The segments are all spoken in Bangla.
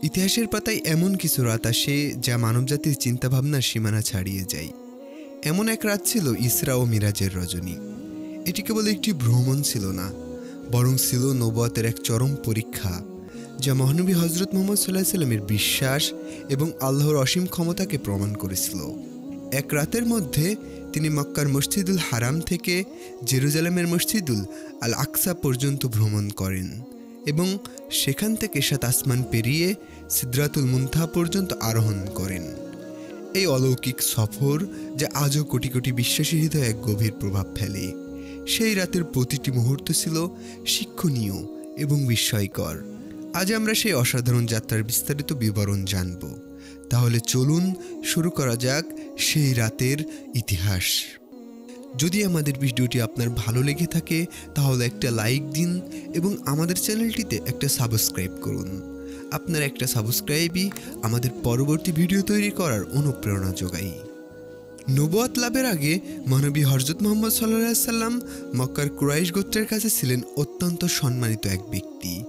ইতিহাসের পাতায় এমন কিছু রাত আসে যা মানবজাতির চিন্তাভাবনার সীমানা ছাড়িয়ে যায়। এমন এক রাত ছিল ইসরা ও মিরাজের রজনী। এটি কেবল একটি ভ্রমণ ছিল না, বরং ছিল নবুয়তের এক চরম পরীক্ষা, যা মহানবী হজরত মুহাম্মদ সাল্লাল্লাহু আলাইহি ওয়াসাল্লামের বিশ্বাস এবং আল্লাহর অসীম ক্ষমতাকে প্রমাণ করেছিল। এক রাতের মধ্যে তিনি মক্কার মসজিদুল হারাম থেকে জেরুজালেমের মসজিদুল আল আকসা পর্যন্ত ভ্রমণ করেন এবং সেখান থেকে ৭ আসমান পেরিয়ে সিদরাতুল মুনতাহা পর্যন্ত আরোহণ করেন। এই অলৌকিক সফর, যা আজও কোটি কোটি বিশ্বাসী হৃদয়ে এক গভীর প্রভাব ফেলে, সেই রাতের প্রতিটি মুহূর্ত ছিল শিক্ষণীয় এবং বিস্ময়কর। আজ আমরা সেই অসাধারণ যাত্রার বিস্তারিত বিবরণ জানব। তাহলে চলুন শুরু করা যাক সেই রাতের ইতিহাস। যদি আমাদের ভিডিওটি আপনার ভালো লেগে থাকে তাহলে একটা লাইক দিন এবং আমাদের চ্যানেলটিতে একটা সাবস্ক্রাইব করুন। আপনার একটা সাবস্ক্রাইবই আমাদের পরবর্তী ভিডিও তৈরি করার অনুপ্রেরণা যোগায়। নবুয়ত লাভের আগে মহানবী হযরত মুহাম্মদ সাল্লাল্লাহু আলাইহি সাল্লাম মক্কার কুরাইশ গোত্রের কাছে ছিলেন অত্যন্ত সম্মানিত এক ব্যক্তি।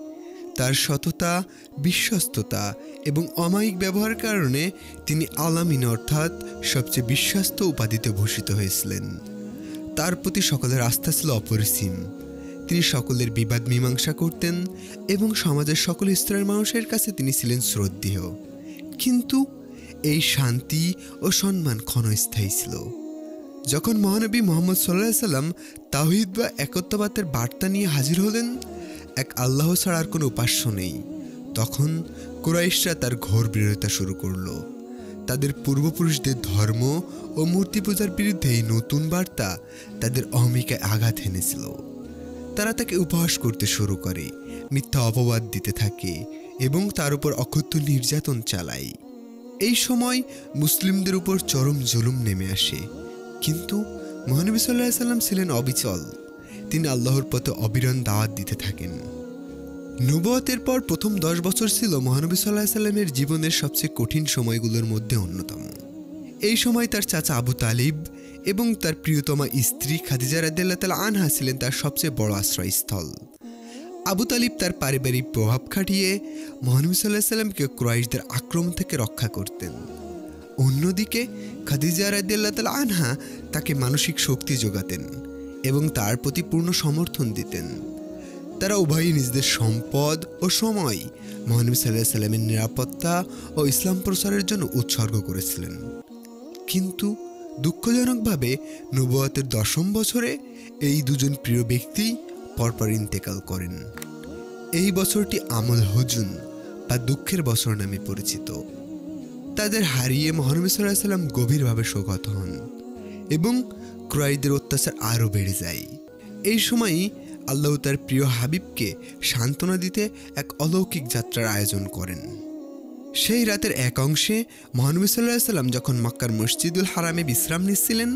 তার সততা, বিশ্বস্ততা এবং অমায়িক ব্যবহারের কারণে তিনি আল-আমিন অর্থাৎ সবচেয়ে বিশ্বস্ত উপাধিতে ভূষিত হয়েছিলেন। তার প্রতি সকলের আস্থা ছিল অপরিসীম। তিনি সকলের বিবাদ মীমাংসা করতেন এবং সমাজের সকল স্তরের মানুষের কাছে তিনি ছিলেন শ্রদ্ধেয়। কিন্তু এই শান্তি ও সম্মান ক্ষণস্থায়ী ছিল। যখন মহানবী মুহাম্মদ সাল্লাল্লাহু আলাইহি সাল্লাম তাওহীদ বা একত্ববাদের বার্তা নিয়ে হাজির হলেন, এক আল্লাহ ছাড়া আর কোনো উপাস্য নেই, তখন কুরাইশরা তার ঘোর বিরোধিতা শুরু করল। তাদের পূর্বপুরুষদের ধর্ম ও মূর্তি পূজার বিরুদ্ধে এই নতুন বার্তা তাদের অহমিকায় আঘাত এনেছিল। তারা তাকে উপহাস করতে শুরু করে, মিথ্যা অপবাদ দিতে থাকে এবং তার উপর অকথ্য নির্যাতন চালায়। এই সময় মুসলিমদের উপর চরম জুলুম নেমে আসে, কিন্তু মহানবী সাল্লাল্লাহু আলাইহি সাল্লাম ছিলেন অবিচল। তিনি আল্লাহর পথে অবিরাম দাওয়াত দিতে থাকেন। নবুয়তের পর প্রথম 10 বছর ছিল মহানবী সাল্লাল্লাহু আলাইহি সাল্লামের জীবনের সবচেয়ে কঠিন সময়গুলোর মধ্যে অন্যতম। এই সময় তার চাচা আবু তালিব এবং তার প্রিয়তমা স্ত্রী খাদিজা রাদিয়াল্লাহু তাআলা আনহা ছিলেন তার সবচেয়ে বড় আশ্রয়স্থল। আবু তালিব তার পারিবারিক প্রভাব খাটিয়ে মহানবী সাল্লাল্লাহু আলাইহি সাল্লামকে কুরাইশদের আক্রমণ থেকে রক্ষা করতেন। অন্যদিকে খাদিজা রাদিয়াল্লাহু তাআলা আনহা তাকে মানসিক শক্তি যোগাতেন এবং তার প্রতি পূর্ণ সমর্থন দিতেন। তারা উভয়ই নিজেদের সম্পদ ও সময় মহানবী সাল্লাল্লাহু আলাইহি সাল্লামের নিরাপত্তা ও ইসলাম প্রচারের জন্য উৎসর্গ করেছিলেন। কিন্তু দুঃখজনকভাবে নবুয়তের 10ম বছরে এই দুজন প্রিয় ব্যক্তি পরপর ইন্তেকাল করেন। এই বছরটি আমল হুজুন বা দুঃখের বছর নামে পরিচিত। তাদের হারিয়ে মহানবী সাল্লাল্লাহু আলাইহি সাল্লাম গভীরভাবে শোকাহত হন এবং কুরাইশদের অত্যাচার আরও বেড়ে যায়। এই সময়ই আল্লাহ তার প্রিয় হাবিবকে সান্ত্বনা দিতে এক অলৌকিক যাত্রার আয়োজন করেন। সেই রাতের এক অংশে মহানবী সাল্লাল্লাহু আলাইহি সাল্লাম যখন মক্কার মসজিদুল হারামে বিশ্রাম নিচ্ছিলেন,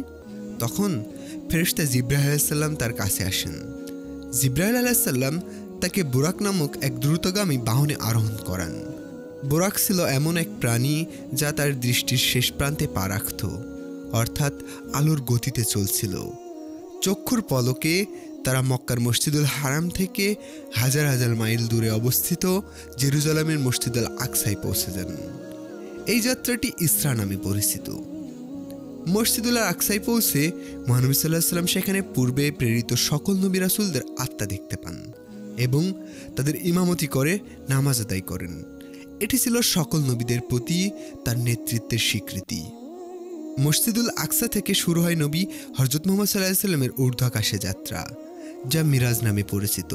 তখন ফেরেশতা জিবরাইল আলাইহিস সালাম তার কাছে আসেন। জিবরাইল আলাইহিস সালাম তাকে বুরাক নামক এক দ্রুতগামী বাহনে আরোহণ করান। বুরাক ছিল এমন এক প্রাণী যা তার দৃষ্টির শেষ প্রান্তে পা রাখত, অর্থাৎ আলোর গতিতে চলছিল। চক্ষুর পলকে তারা মক্কার মসজিদুল হারাম থেকে হাজার হাজার মাইল দূরে অবস্থিত জেরুজালেমের মসজিদুল আকসায় পৌঁছে যান। এই যাত্রাটি ইসরা নামে পরিচিত। মসজিদুল আকসায় পৌঁছে মহানবী সাল্লাল্লাহু আলাইহি সাল্লাম সেখানে পূর্বে প্রেরিত সকল নবী রাসূলদের আত্মা দেখতে পান এবং তাদের ইমামতি করে নামাজ আদায় করেন। এটি ছিল সকল নবীদের প্রতি তার নেতৃত্বের স্বীকৃতি। মসজিদুল আকসা থেকে শুরু হয় নবী হযরত মুহাম্মদ সাল্লাল্লাহু আলাইহি সাল্লামের ঊর্ধ্বাকাশে যাত্রা, যা মিরাজ নামে পরিচিত।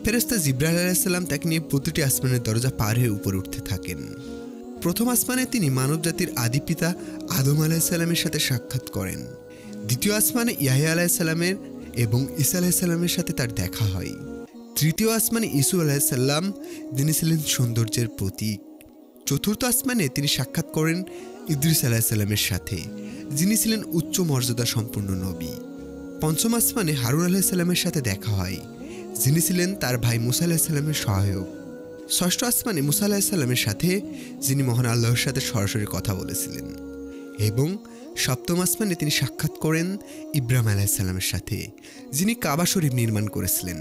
ফেরেশতা জিবরাইল আলাইহিস সালাম তাকে নিয়ে প্রতিটি আসমানের দরজা পার হয়ে উপরে উঠতে থাকেন। প্রথম আসমানে তিনি মানবজাতির আদি পিতা আদম আলাইহিস সালামের সাথে সাক্ষাৎ করেন। দ্বিতীয় আসমানে ইয়াহইয়া আলাইহিস সালামের এবং ঈসা আলাইহিস সালামের সাথে তার দেখা হয়। তৃতীয় আসমানে ইসুফ আলাইহিস সালাম, যিনি ছিলেন সৌন্দর্যের প্রতীক। চতুর্থ আসমানে তিনি সাক্ষাৎ করেন ইদ্রিস আলাইহিস সালামের সাথে, যিনি ছিলেন উচ্চ মর্যাদা সম্পন্ন নবী। পঞ্চম আসমানে হারুন আলাইহিস সালামের সাথে দেখা হয়, যিনি ছিলেন তার ভাই মুসা আলাইহিস সালামের সহায়ক। ষষ্ঠ আসমানে মুসা আলাইহিস সালামের সাথে, যিনি মহান আল্লাহর সাথে সরাসরি কথা বলেছিলেন। এবং সপ্তম আসমানে তিনি সাক্ষাৎ করেন ইব্রাহিম আলাইহিস সালামের সাথে, যিনি কাবা শরীফ নির্মাণ করেছিলেন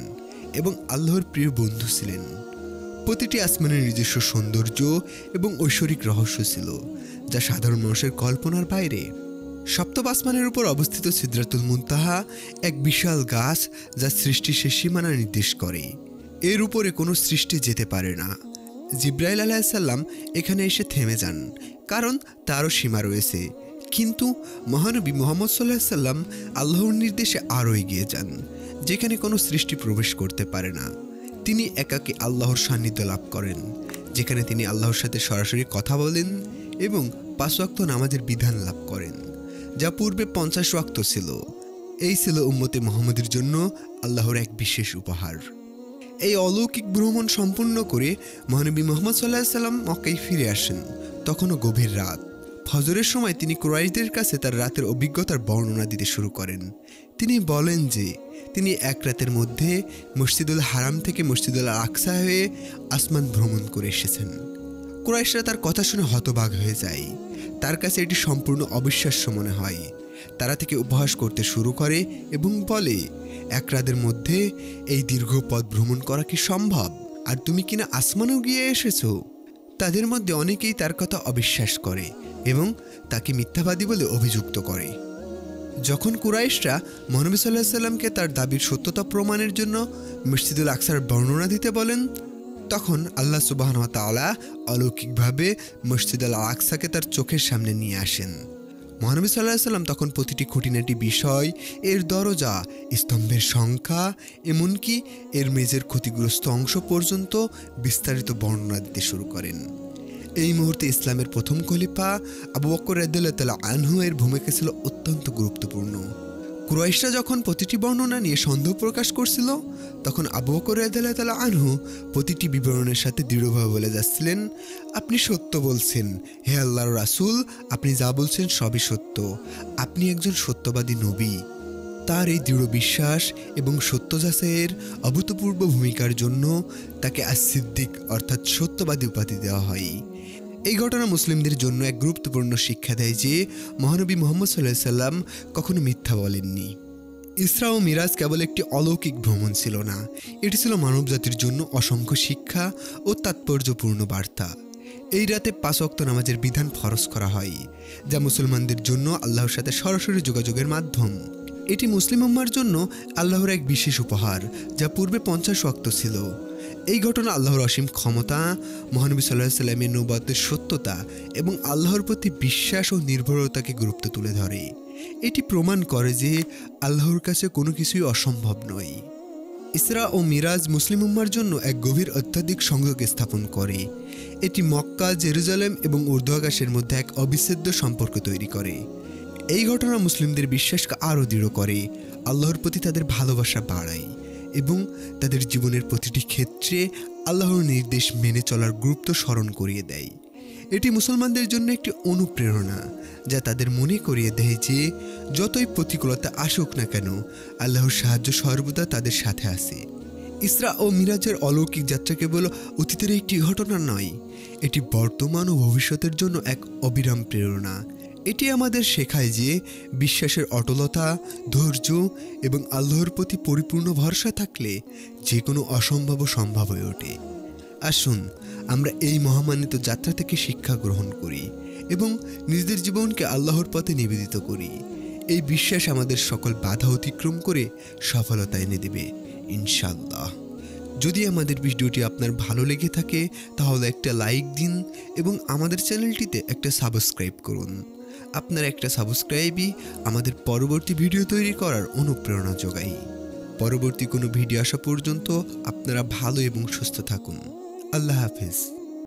এবং আল্লাহর প্রিয় বন্ধু ছিলেন। প্রতিটি আসমানের নিজস্ব সৌন্দর্য এবং ঐশ্বরিক রহস্য ছিল, যা সাধারণ মানুষের কল্পনার বাইরে। সপ্তম আসমানের উপর অবস্থিত সিদরাতুল মুনতাহা এক বিশাল গাছ, যা সৃষ্টির শেষ সীমানা নির্দেশ করে। এর উপরে কোনো সৃষ্টি যেতে পারে না। জিব্রাইল আলাইহিসসালাম এখানে এসে থেমে যান, কারণ তারও সীমা রয়েছে। কিন্তু মহানবী মুহাম্মদ সাল্লাল্লাহু আলাইহি সাল্লাম আল্লাহর নির্দেশে আরও এগিয়ে যান, যেখানে কোনো সৃষ্টি প্রবেশ করতে পারে না। তিনি একাকী আল্লাহর সান্নিধ্য লাভ করেন, যেখানে তিনি আল্লাহর সাথে সরাসরি কথা বলেন এবং 5 ওয়াক্ত নামাজের বিধান লাভ করেন, যা পূর্বে 50 ওয়াক্ত ছিল। এই ছিল উম্মতে মুহাম্মদের জন্য আল্লাহর এক বিশেষ উপহার। এই অলৌকিক ভ্রমণ সম্পূর্ণ করে মহানবী মুহাম্মদ সাল্লাল্লাহু আলাইহি সাল্লাম মক্কায় ফিরে আসেন। তখনও গভীর রাত। ফজরের সময় তিনি কুরাইশদের কাছে তার রাতের অভিজ্ঞতার বর্ণনা দিতে শুরু করেন। তিনি বলেন যে তিনি এক রাতের মধ্যে মসজিদুল হারাম থেকে মসজিদুল আকসা হয়ে আসমান ভ্রমণ করে এসেছেন। কুরাইশরা তার কথা শুনে হতবাক হয়ে যায়। তার কাছে এটি সম্পূর্ণ অবিশ্বাস্য মনে হয়। তারা থেকে উপহাস করতে শুরু করে এবং বলে, এক রাতের মধ্যে এই দীর্ঘ পথ ভ্রমণ করা কি সম্ভব? আর তুমি কিনা আসমানেও গিয়ে এসেছো? তাদের মধ্যে অনেকেই তার কথা অবিশ্বাস করে এবং তাকে মিথ্যাবাদী বলে অভিযুক্ত করে। যখন কুরাইশরা মহানবী সাল্লাল্লাহু আলাইহি সাল্লামকে তার দাবির সত্যতা প্রমাণের জন্য মসজিদুল আকসার বর্ণনা দিতে বলেন, তখন আল্লাহ সুবহানাহু ওয়া তাআলা অলৌকিকভাবে মসজিদুল আকসাকে তার চোখের সামনে নিয়ে আসেন। মহানবী সাল্লাল্লাহু আলাইহি সাল্লাম তখন প্রতিটি খুঁটিনাটি বিষয়, এর দরজা, স্তম্ভের সংখ্যা, এমনকি এর মেঝের ক্ষতিগ্রস্ত অংশ পর্যন্ত বিস্তারিত বর্ণনা দিতে শুরু করেন। এই মুহূর্তে ইসলামের প্রথম খলিফা আবু বকর রাদিয়াল্লাহু তাআলা আনহু এর ভূমিকা ছিল অত্যন্ত গুরুত্বপূর্ণ। কুরাইশরা যখন প্রতিটি বর্ণনা নিয়ে সন্দেহ প্রকাশ করছিল, তখন আবু বকর রাদিয়াল্লাহু তাআলা আনহু প্রতিটি বিবরণের সাথে দৃঢ়ভাবে বলে যাচ্ছিলেন, আপনি সত্য বলছেন, হে আল্লাহর রাসূল, আপনি যা বলছেন সবই সত্য, আপনি একজন সত্যবাদী নবী। তার এই দৃঢ় বিশ্বাস এবং সত্য যাচাইয়ের অভূতপূর্ব ভূমিকার জন্য তাকে আস-সিদ্দিক অর্থাৎ সত্যবাদী উপাধি দেওয়া হয়। এই ঘটনা মুসলিমদের জন্য এক গুরুত্বপূর্ণ শিক্ষা দেয় যে মহানবী মুহাম্মদ সাল্লাল্লাহু আলাইহি সাল্লাম কখনো মিথ্যা বলেননি। ইসরা ও মিরাজ কেবল একটি অলৌকিক ভ্রমণ ছিল না, এটি ছিল মানবজাতির জন্য অসংখ্য শিক্ষা ও তাৎপর্যপূর্ণ বার্তা। এই রাতে 5 ওয়াক্ত নামাজের বিধান ফরজ করা হয়, যা মুসলমানদের জন্য আল্লাহর সাথে সরাসরি যোগাযোগের মাধ্যম। এটি মুসলিম উম্মার জন্য আল্লাহর এক বিশেষ উপহার, যা পূর্বে 50 ওয়াক্ত ছিল। এই ঘটনা আল্লাহর অসীম ক্ষমতা, মহানবী সাল্লাল্লাহু আলাইহি সাল্লামের নবুয়তের সত্যতা এবং আল্লাহর প্রতি বিশ্বাস ও নির্ভরতাকে গুরুত্ব তুলে ধরে। এটি প্রমাণ করে যে আল্লাহর কাছে কোনো কিছুই অসম্ভব নয়। ইসরা ও মিরাজ মুসলিম উম্মার জন্য এক গভীর আধ্যাত্মিক সংযোগ স্থাপন করে। এটি মক্কা, জেরুজালেম এবং ঊর্ধ্ব আকাশের মধ্যে এক অবিচ্ছেদ্য সম্পর্ক তৈরি করে। এই ঘটনা মুসলিমদের বিশ্বাসকে আরও দৃঢ় করে, আল্লাহর প্রতি তাদের ভালোবাসা বাড়ায় এবং তাদের জীবনের প্রতিটি ক্ষেত্রে আল্লাহর নির্দেশ মেনে চলার গুরুত্ব স্মরণ করিয়ে দেয়। এটি মুসলমানদের জন্য একটি অনুপ্রেরণা, যা তাদের মনে করিয়ে দেয় যে যতই প্রতিকূলতা আসুক না কেন, আল্লাহর সাহায্য সর্বদা তাদের সাথে আছে। ইসরা ও মিরাজের অলৌকিক যাত্রা কেবল অতীতের একটি ঘটনা নয়, এটি বর্তমান ও ভবিষ্যতের জন্য এক অবিরাম প্রেরণা। এটি আমাদের শেখায় যে বিশ্বাসের অটলতা, ধৈর্য এবং আল্লাহর প্রতি পরিপূর্ণ ভরসা থাকলে যে কোনো অসম্ভব সম্ভব হয়ে ওঠে। আসুন আমরা এই মহামান্বিত যাত্রা থেকে শিক্ষা গ্রহণ করি এবং নিজেদের জীবনকে আল্লাহর পথে নিবেদিত করি। এই বিশ্বাস আমাদের সকল বাধা অতিক্রম করে সফলতা এনে দেবে ইনশাআল্লাহ। যদি আমাদের ভিডিওটি আপনার ভালো লেগে থাকে তাহলে একটা লাইক দিন এবং আমাদের চ্যানেলটিতে একটা সাবস্ক্রাইব করুন। আপনার একটা সাবস্ক্রাইবই আমাদের পরবর্তী ভিডিও তৈরি করার অনুপ্রেরণা যোগায়। পরবর্তী কোনো ভিডিও আসা পর্যন্ত আপনারা ভালো এবং সুস্থ থাকুন। আল্লাহ হাফেজ।